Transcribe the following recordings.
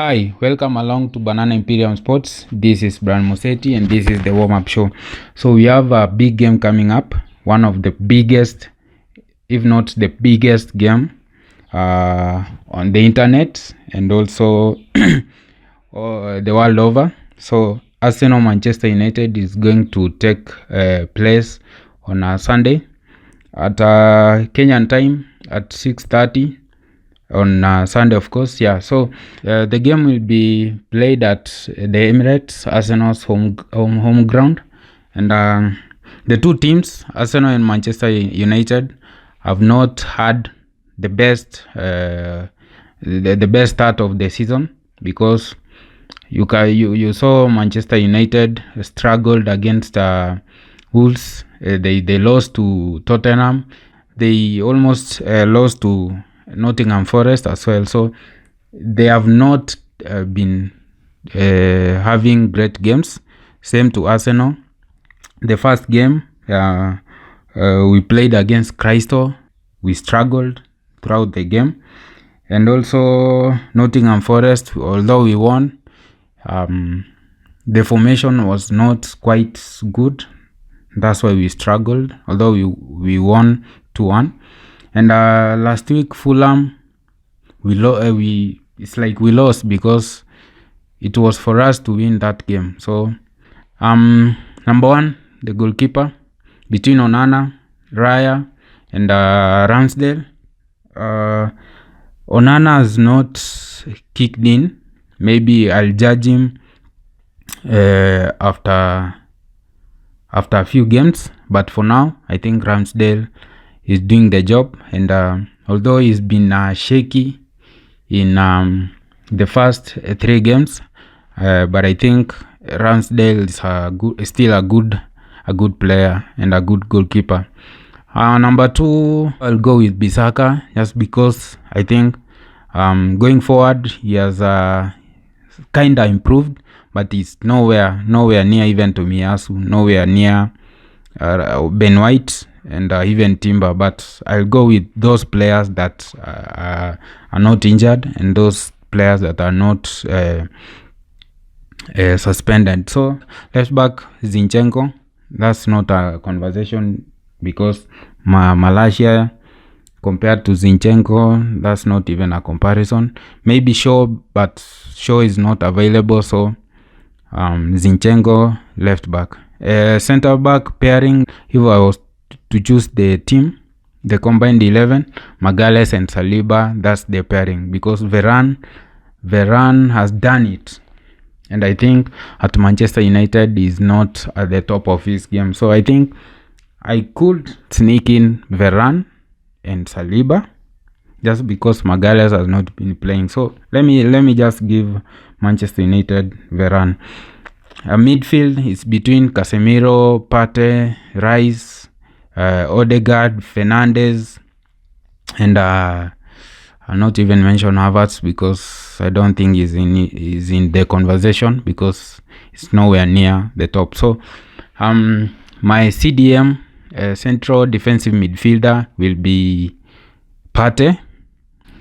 Hi, welcome along to Banana Imperium Sports. This is Brian Mosetti and this is the warm-up show. So we have a big game coming up, one of the biggest, if not the biggest game on the internet and also the world over. So Arsenal Manchester United is going to take place on a Sunday at Kenyan time at 6:30 on Sunday, of course. So the game will be played at the Emirates, Arsenal's home ground, and the two teams, Arsenal and Manchester United, have not had the best the best start of the season, because you saw Manchester United struggled against Wolves. They lost to Tottenham. They almost lost to Nottingham Forest as well. So they have not been having great games. Same to Arsenal. The first game we played against Crystal. We struggled throughout the game. And also Nottingham Forest, although we won, the formation was not quite good. That's why we struggled, although we won 2-1. And last week Fulham, it's like we lost because it was for us to win that game. So number one, the goalkeeper, between Onana, Raya, and Ramsdale. Onana has not kicked in. Maybe I'll judge him after a few games, but for now I think Ramsdale is doing the job. And although he's been shaky in the first 3 games, but I think Ramsdale is still a good player and a good goalkeeper. Number 2, I'll go with Bissaka, just because I think going forward he has kinda improved, but he's nowhere near even Tomiyasu, nowhere near Ben White and even Timber. But I'll go with those players that are not injured and those players that are not suspended. So left back Zinchenko, that's not a conversation, because Malaysia compared to Zinchenko, that's not even a comparison. Maybe Shaw, but Shaw is not available, so Zinchenko left back. Center back pairing, if I was to choose the combined 11, Magalhaes and Saliba, that's the pairing, because Varane has done it, and I think at Manchester United is not at the top of his game. So I think I could sneak in Varane and Saliba, just because Magalhaes has not been playing. So let me just give Manchester United Varane. Midfield is between Casemiro, Partey, Rice, Odegaard, Fernandes, and I'll not even mention Havertz, because I don't think he's in the conversation, because it's nowhere near the top. So my CDM, central defensive midfielder, will be Partey.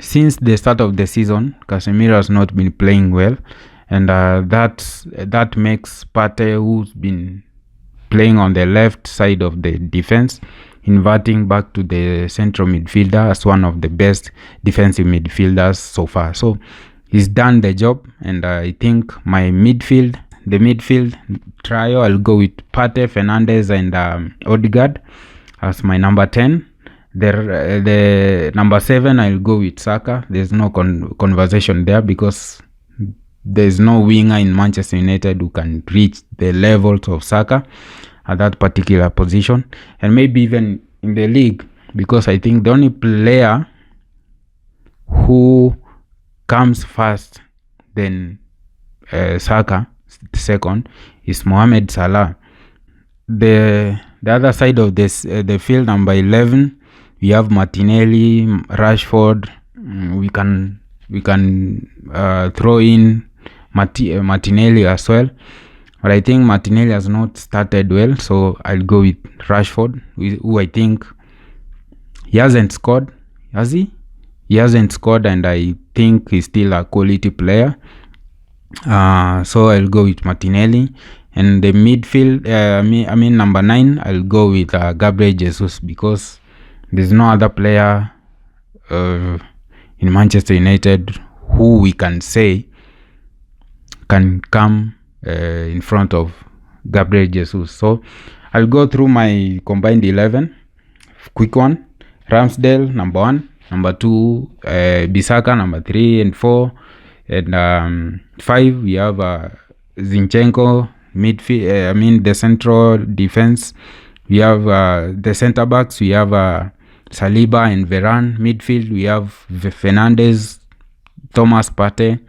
Since the start of the season, Casemiro has not been playing well, and that makes Partey, who's been playing on the left side of the defense, inverting back to the central midfielder as one of the best defensive midfielders so far. So he's done the job, and I think the midfield trio, I'll go with Partey, Fernandes, and Odegaard as my number 10. The number 7, I'll go with Saka. There's no conversation there, because there's no winger in Manchester United who can reach the levels of Saka at that particular position, and maybe even in the league, because I think the only player who comes first than Saka second is Mohamed Salah. The other side of this, the field, number 11, we have Martinelli, Rashford. We can throw in Martinelli as well, but I think Martinelli has not started well, so I'll go with Rashford, who I think he hasn't scored. Has he? He hasn't scored, and I think he's still a quality player. So I'll go with Martinelli. And the midfield, I mean number 9, I'll go with Gabriel Jesus, because there's no other player in Manchester United who we can say can come in front of Gabriel Jesus. So I'll go through my combined 11. Quick one: Ramsdale number 1, number 2 Bisaka number 3 and 4, and 5 we have Zinchenko. Midfield, I mean the central defense, we have the center backs, we have Saliba and Varane. Midfield, we have Fernandes, Thomas Partey,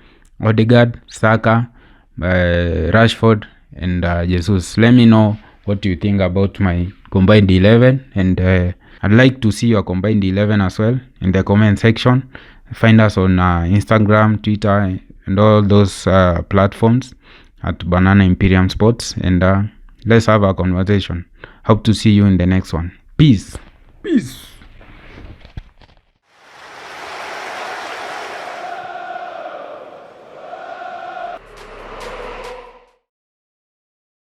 Odegaard, Saka, Rashford, and Jesus. Let me know what you think about my combined 11, and I'd like to see your combined 11 as well in the comment section. Find us on Instagram, Twitter, and all those platforms at Banana Imperium Sports, and let's have a conversation. Hope to see you in the next one. Peace.